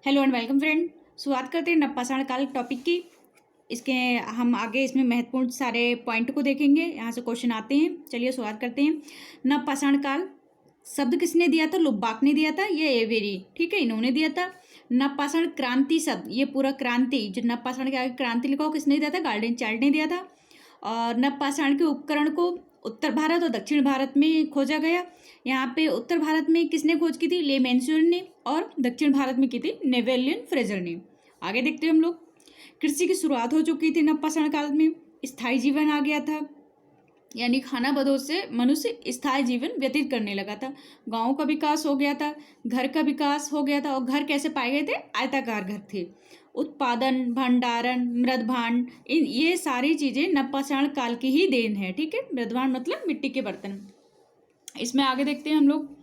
Hello and welcome friend. शुरुआत करते हैं नवपाषाण काल टॉपिक की। इसके हम आगे इसमें महत्वपूर्ण सारे पॉइंट को देखेंगे। यहाँ से क्वेश्चन आते हैं। चलिए शुरुआत करते हैं। नवपाषाण काल शब्द किसने दिया था? लुब्बाक ने दिया था। ये एवेरी, ठीक है, इन्होंने दिया था। नवपाषाण क्रांति शब्द, ये पूरा क्रांति जो नवपाषाण के आगे क्रांति लिखा हो, किसने दिया था? गार्डन चाइल्ड ने दिया था। और नवपाषाण के उपकरण को उत्तर भारत और दक्षिण भारत में खोजा गया। यहाँ पे उत्तर भारत में किसने खोज की थी? ले मैन्सूर ने। और दक्षिण भारत में की थी नेवेलियन फ्रेजर ने। आगे देखते हैं हम लोग। कृषि की शुरुआत हो चुकी थी नवपाषाण काल में। स्थायी जीवन आ गया था, यानी खाना बदोश से मनुष्य स्थायी जीवन व्यतीत करने लगा था। गाँव का विकास हो गया था, घर का विकास हो गया था। और घर कैसे पाए गए थे? आयताकार घर थे। उत्पादन, भंडारण, मृदभांड, इन ये सारी चीजें नवपाषाण काल की ही देन है। ठीक है, मृदभांड मतलब मिट्टी के बर्तन। इसमें आगे देखते हैं हम लोग।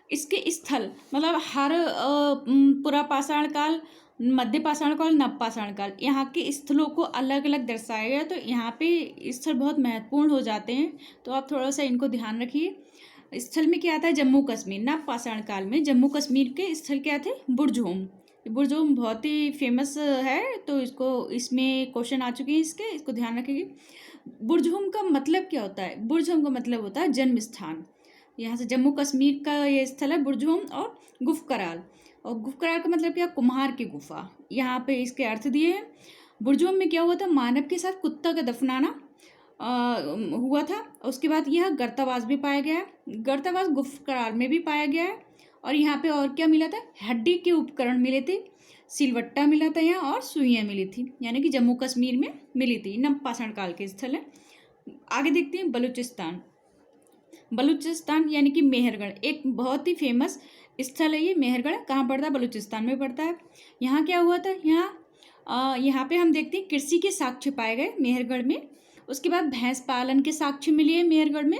इसके स्थल मतलब हर पूरा पाषाण काल, मध्य पाषाण काल, नवपाषाण काल, यहाँ के स्थलों को अलग अलग दर्शाया गया। तो यहाँ पे स्थल बहुत महत्वपूर्ण हो जाते हैं, तो आप थोड़ा सा इनको ध्यान रखिए। स्थल में क्या आता है? जम्मू कश्मीर। नवपाषाण काल में जम्मू कश्मीर के स्थल क्या थे? बुरजोम। बुरजोम बहुत ही फेमस है, तो इसको इसमें क्वेश्चन आ चुके हैं इसके, इसको ध्यान रखेंगे। बुरजोम का मतलब क्या होता है? बुरजोम का मतलब होता है जन्म स्थान। यहाँ से जम्मू कश्मीर का ये स्थल है बुरजोम। और गुफकराल, और गुफकराल का मतलब क्या? कुम्हार की गुफा। यहाँ पे इसके अर्थ दिए हैं। बुरजोम में क्या हुआ था? मानव के साथ कुत्ता का दफनाना हुआ था। उसके बाद यह गर्तावास भी पाया गया है। गर्तावास गुफकराल में भी पाया गया है। और यहाँ पे और क्या मिला था? हड्डी के उपकरण मिले थे, सिलवट्टा मिला था यहाँ, और सुइयाँ मिली थी, यानी कि जम्मू कश्मीर में मिली थी। नवपाषाण काल के स्थल है। आगे देखते हैं बलूचिस्तान। बलूचिस्तान यानी कि मेहरगढ़, एक बहुत ही फेमस स्थल है ये। मेहरगढ़ कहाँ पड़ता है? बलूचिस्तान में पड़ता है। यहाँ क्या हुआ था? यहाँ पे हम देखते हैं कृषि के साक्ष्य पाए गए मेहरगढ़ में। उसके बाद भैंस पालन के साक्ष्य मिले हैं मेहरगढ़ में।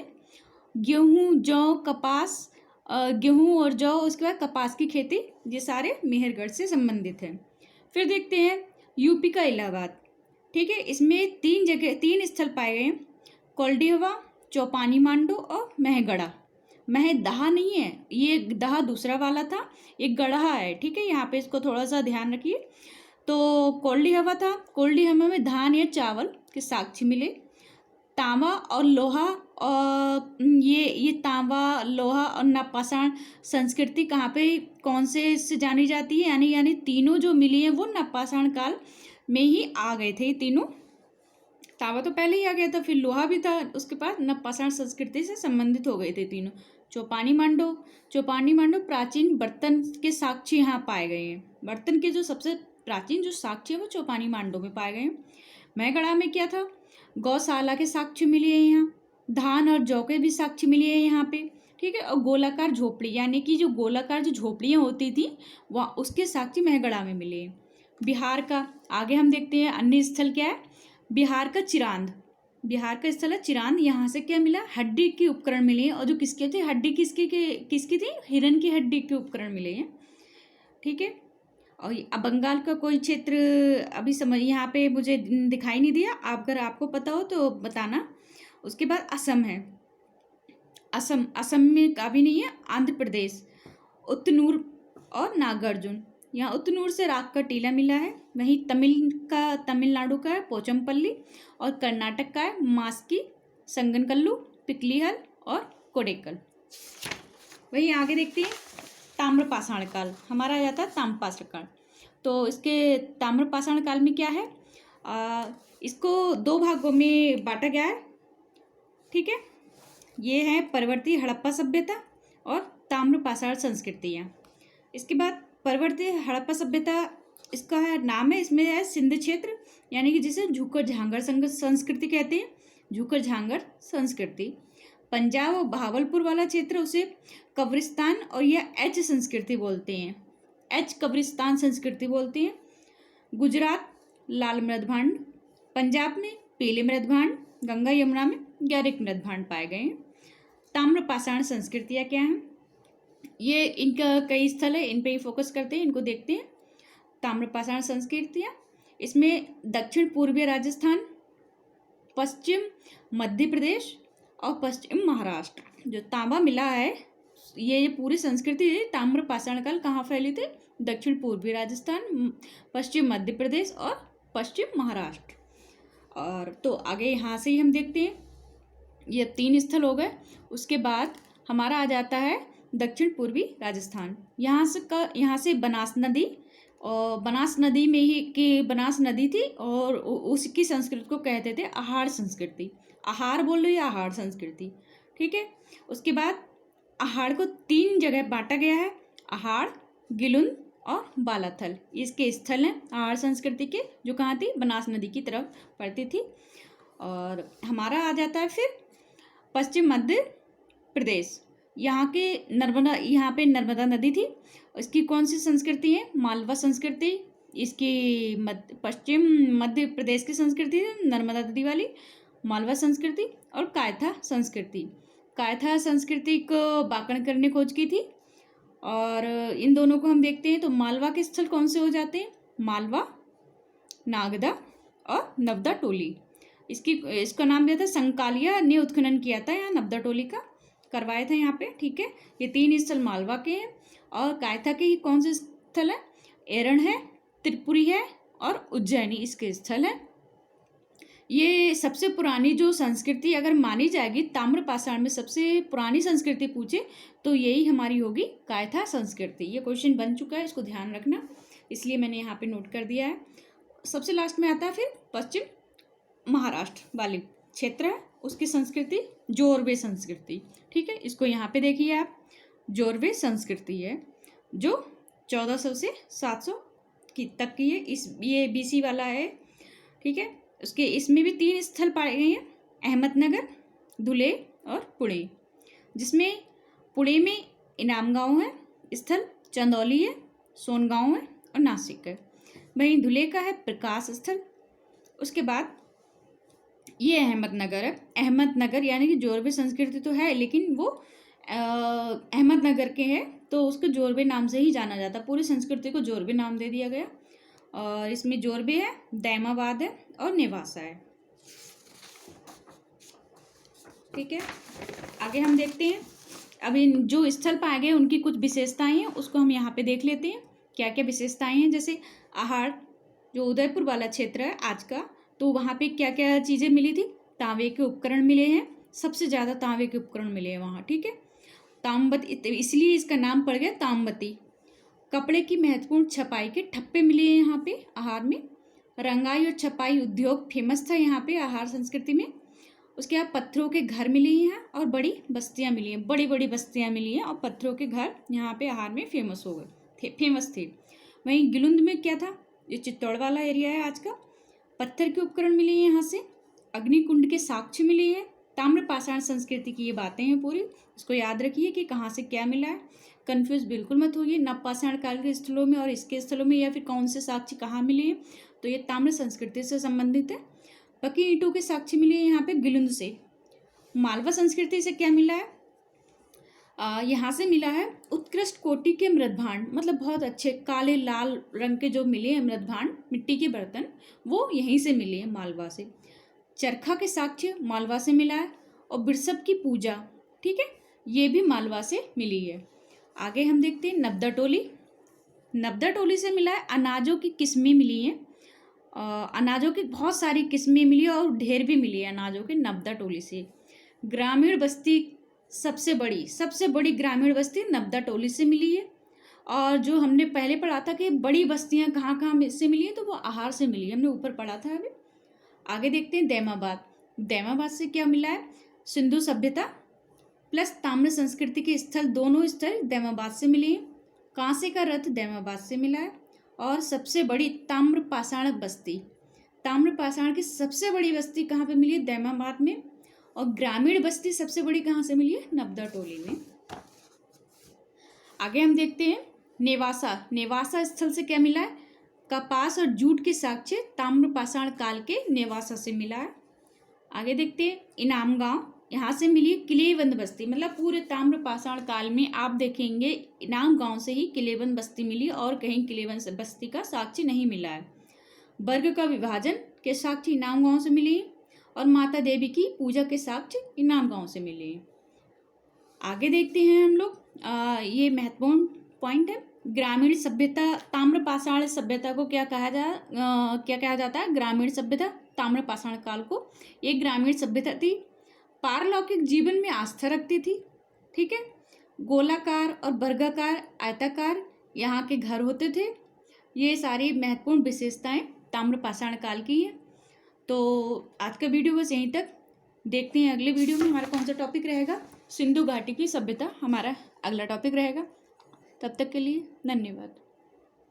गेहूँ, जौ, कपास, गेहूँ और जौ, उसके बाद कपास की खेती, ये सारे मेहरगढ़ से संबंधित हैं। फिर देखते हैं यूपी का इलाहाबाद। ठीक है, इसमें तीन स्थल पाए गए हैं। कोल्डिहवा, चौपानी मांडू और महगढ़ा। महदहा नहीं है, ये दहा दूसरा वाला था, एक गढ़ा है। ठीक है, यहाँ पे इसको थोड़ा सा ध्यान रखिए। तो कोल्डिहवा था, कोल्डिहवा में धान या चावल के साक्ष्य मिले। तांबा और लोहा, और ये तांबा, लोहा और नवपाषाण संस्कृति कहाँ पे, कौन से से जानी जाती है? यानी तीनों जो मिली हैं वो नवपाषाण काल में ही आ गए थे तीनों। तांबा तो पहले ही आ गया था, फिर लोहा भी था, उसके बाद नवपाषाण संस्कृति से संबंधित हो गए थे तीनों। चौपानी मांडो प्राचीन बर्तन के साक्ष्य यहाँ पाए गए हैं। बर्तन के जो सबसे प्राचीन जो साक्ष्य है वो चौपानी मांडो में पाए गए हैं। मैगड़ा में क्या था? गौशाला के साक्ष्य मिले हैं यहाँ। धान और जौ के भी साक्ष्य मिले हैं यहाँ पे। ठीक है, और गोलाकार झोपड़ी, यानी कि जो गोलाकार जो झोपड़ियाँ होती थी वह, उसके साक्ष्य महगढ़ा में मिले हैं। बिहार का आगे हम देखते हैं अन्य स्थल क्या है। बिहार का चिरांद, बिहार का स्थल है चिरांद। यहाँ से क्या मिला? हड्डी के उपकरण मिले हैं। और जो किसके थे? हड्डी किसकी थी? हिरन की हड्डी के उपकरण मिले हैं। ठीक है, और अब बंगाल का कोई क्षेत्र अभी समझ यहाँ पे मुझे दिखाई नहीं दिया, आप अगर आपको पता हो तो बताना। उसके बाद असम है। असम में का भी नहीं है। आंध्र प्रदेश, उतनूर और नागार्जुन। यहाँ उतनूर से राग का टीला मिला है। वहीं तमिलनाडु का है पोचमपल्ली। और कर्नाटक का है मास्की, संगनकल्लू, पिकलीहल और कोडेक्कल। वहीं आगे देखते हैं ताम्रपाषाण काल। हमारा आ जाता है ताम्रपाषाण काल। तो इसके ताम्रपाषाण काल में क्या है? इसको दो भागों में बांटा गया है। ठीक है, ये है परवर्ती हड़प्पा सभ्यता और ताम्रपाषाण संस्कृतियाँ। इसके बाद परवर्ती हड़प्पा सभ्यता, इसका है नाम है, इसमें है सिंध क्षेत्र, यानी कि जिसे झूकर झांगर संस्कृति कहते हैं। झूकर झांगर संस्कृति। पंजाब और बहावलपुर वाला क्षेत्र उसे कब्रिस्तान और या एच संस्कृति बोलते हैं। एच कब्रिस्तान संस्कृति बोलते हैं। गुजरात लाल मृदभांड, पंजाब में पीले मृदभांड, गंगा यमुना में गैरिक मृदभांड पाए गए हैं। ताम्रपाषाण संस्कृतियाँ क्या हैं? ये इनका कई स्थल है, इन पे ही फोकस करते हैं, इनको देखते हैं। ताम्रपाषाण संस्कृतियाँ, इसमें दक्षिण पूर्वीय राजस्थान, पश्चिम मध्य प्रदेश और पश्चिम महाराष्ट्र। जो तांबा मिला है ये पूरी संस्कृति ताम्र पाषाण काल कहाँ फैली थी? दक्षिण पूर्वी राजस्थान, पश्चिम मध्य प्रदेश और पश्चिम महाराष्ट्र। और तो आगे यहाँ से ही हम देखते हैं, ये 3 स्थल हो गए। उसके बाद हमारा आ जाता है दक्षिण पूर्वी राजस्थान। यहाँ से बनास नदी, और बनास नदी में ही की बनास नदी थी, और उसकी संस्कृति को कहते थे आहार संस्कृति। आहार बोल रही है, आहार संस्कृति, ठीक है। उसके बाद आहार को 3 जगह बांटा गया है, आहार, गिलुंद और बालाथल। इसके स्थल हैं आहार संस्कृति के, जो कहाँ थी? बनास नदी की तरफ पड़ती थी। और हमारा आ जाता है फिर पश्चिम मध्य प्रदेश। यहाँ पे नर्मदा नदी थी। इसकी कौन सी संस्कृति है? मालवा संस्कृति। इसकी पश्चिम मध्य प्रदेश की संस्कृति है नर्मदा नदी वाली, मालवा संस्कृति। और कायथा संस्कृति, कायथा संस्कृति को बाकणकर ने खोज की थी। और इन दोनों को हम देखते हैं तो मालवा के स्थल कौन से हो जाते हैं? मालवा, नागदा और नवदा टोली। इसका नाम दिया था संकालिया ने उत्खनन किया था, यहाँ नवदा टोली का करवाया था यहाँ पे, ठीक है। ये 3 स्थल मालवा के हैं। और कायथा के कौन से स्थल है? एरण है, त्रिपुरी है और उज्जैनी इसके स्थल है। ये सबसे पुरानी जो संस्कृति अगर मानी जाएगी, ताम्र पाषाण में सबसे पुरानी संस्कृति पूछे तो यही हमारी होगी कायथा संस्कृति। ये क्वेश्चन बन चुका है, इसको ध्यान रखना, इसलिए मैंने यहाँ पे नोट कर दिया है। सबसे लास्ट में आता है फिर पश्चिम महाराष्ट्र वाली क्षेत्र है, उसकी संस्कृति जोरवे संस्कृति, ठीक है। इसको यहाँ पे देखिए आप, जोरवे संस्कृति है जो 1400 से 700 तक की है। ये BC वाला है, ठीक है। इसमें भी 3 स्थल पाए गए हैं, अहमदनगर, धुले और पुणे। जिसमें पुणे में इनाम गांव है स्थल, चंदौली है, सोनगांव है और नासिक है। वहीं धुले का है प्रकाश स्थल। उसके बाद ये अहमदनगर है। अहमदनगर यानी कि जोरवे संस्कृति तो है, लेकिन वो अहमदनगर के हैं तो उसको जोरवे नाम से ही जाना जाता है। पूरी संस्कृति को जोरवे नाम दे दिया गया। और इसमें जोरवे है, दैमाबाद है और नेवासा है, ठीक है। आगे हम देखते हैं, अब इन जो स्थल पाए गए उनकी कुछ विशेषताएं हैं, उसको हम यहाँ पे देख लेते हैं क्या क्या विशेषताएं हैं। जैसे आहार, जो उदयपुर वाला क्षेत्र है आज का, तो वहाँ पे क्या क्या चीज़ें मिली थी? तांबे के उपकरण मिले हैं, सबसे ज़्यादा तांबे के उपकरण मिले हैं वहाँ, ठीक है। ताम्रवती, इसलिए इसका नाम पड़ गया ताम्रवती। कपड़े की महत्वपूर्ण छपाई के ठप्पे मिले हैं यहाँ पे आहार में। रंगाई और छपाई उद्योग फेमस था यहाँ पे आहार संस्कृति में। उसके बाद पत्थरों के घर मिले हैं और बड़ी बस्तियाँ मिली हैं, बड़ी बड़ी बस्तियाँ मिली हैं और पत्थरों के घर यहाँ पे आहार में फेमस थे। वहीं गिलुंद में क्या था? ये चित्तौड़ वाला एरिया है आज का। पत्थर के उपकरण मिले हैं यहाँ से, अग्निकुंड के साक्ष्य मिले हैं। ताम्र पाषाण संस्कृति की ये बातें हैं पूरी, इसको याद रखिए कि कहाँ से क्या मिला है। कंफ्यूज बिल्कुल मत होइए नवपाषाण काल के स्थलों में और इसके स्थलों में, या फिर कौन से साक्ष्य कहाँ मिले हैं। तो ये ताम्र संस्कृति से संबंधित है। बाकी ईंटों के साक्ष्य मिले हैं यहाँ पे गिलुंद से। मालवा संस्कृति से क्या मिला है? यहाँ से मिला है उत्कृष्ट कोटि के मृदभांड, मतलब बहुत अच्छे काले लाल रंग के जो मिले हैं मृदभांड, मिट्टी के बर्तन, वो यहीं से मिले हैं मालवा से। चरखा के साक्ष्य मालवा से मिला है। और बिरसब की पूजा, ठीक है, ये भी मालवा से मिली है। आगे हम देखते हैं नवदा टोली। नवदा टोली से मिला है अनाजों की किस्में मिली हैं। अनाजों की बहुत सारी किस्में मिली और ढेर भी मिली है अनाजों के नवदा टोली से। ग्रामीण बस्ती, सबसे बड़ी ग्रामीण बस्ती नवदा टोली से मिली है। और जो हमने पहले पढ़ा था कि बड़ी बस्तियां कहाँ कहाँ से मिली हैं, तो वो आहार से मिली है, हमने ऊपर पढ़ा था अभी। आगे देखते हैं दैमाबाद। दैमाबाद से क्या मिला है? सिंधु सभ्यता प्लस ताम्र संस्कृति के स्थल, दोनों स्थल दैमाबाद से मिले हैं। कांसे का रथ दैमाबाद से मिला है। और सबसे बड़ी ताम्र पाषाण बस्ती, ताम्र पाषाण की सबसे बड़ी बस्ती कहाँ पे मिली है? दैमाबाद में। और ग्रामीण बस्ती सबसे बड़ी कहाँ से मिली है? नवदा टोली में। आगे हम देखते हैं नेवासा। नेवासा स्थल से क्या मिला है? कपास और जूट के साक्ष्य ताम्र पाषाण काल के नेवासा से मिला है। आगे देखते हैं इनाम गांव, यहाँ से मिली किलेबंद बस्ती, मतलब पूरे ताम्र पाषाण काल में आप देखेंगे इनाम गांव से ही किलेबंद बस्ती मिली और कहीं किलेबंद बस्ती का साक्ष्य नहीं मिला है। वर्ग का विभाजन के साक्ष्य इनाम गांव से मिले और माता देवी की पूजा के साक्ष्य इनाम गांव से मिले। आगे देखते हैं हम लोग ये महत्वपूर्ण पॉइंट है। ग्रामीण सभ्यता, ताम्रपाषाण सभ्यता को क्या कहा जाता है? ग्रामीण सभ्यता, ताम्रपाषाण काल को ये ग्रामीण सभ्यता थी। पारलौकिक जीवन में आस्था रखती थी, ठीक है। गोलाकार और वर्गाकार, आयताकार यहाँ के घर होते थे। ये सारी महत्वपूर्ण विशेषताएं ताम्रपाषाण काल की है। तो आज का वीडियो बस यहीं तक। देखते हैं अगले वीडियो में हमारा कौन सा टॉपिक रहेगा। सिंधु घाटी की सभ्यता हमारा अगला टॉपिक रहेगा। तब तक के लिए धन्यवाद।